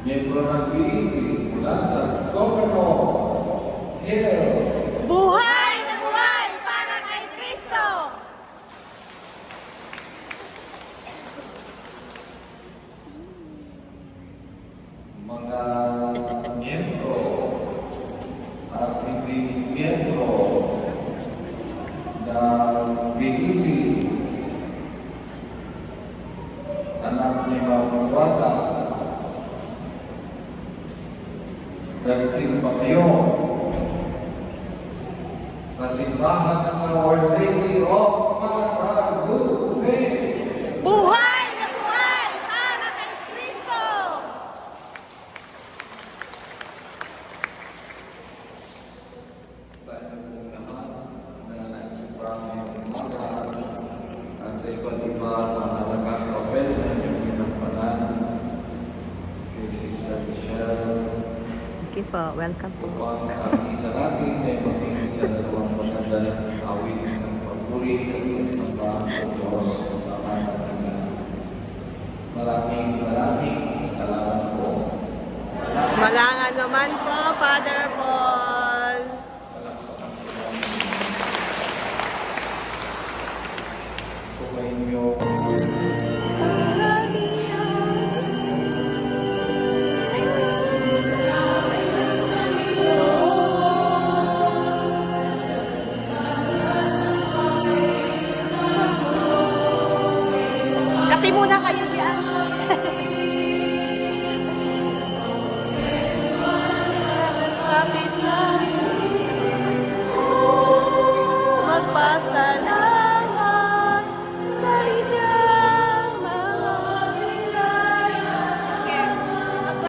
miyembro ng BEC mula sa Governor Hills. Buhay na buhay para kay Kristo! Mga miyembro at hindi miyembro ng BEC, anak ni Mama Wata, nagsimba kayo sa simbahan ng Our Lady of Guadalupe. Buhay na buhay para kay Kristo! Sa inyong lahat na nagsimba ngayong umaga at sa iba't iba na halagang papel na inyong ginampanan kay Sister Michelle, Okay po, welcome po. upang ang isa natin ay maging sa dalawang maganda ng awit ng papuri at pagsamba sa Diyos ng Ama natin na. Maraming salamat po. Malangan naman po, Father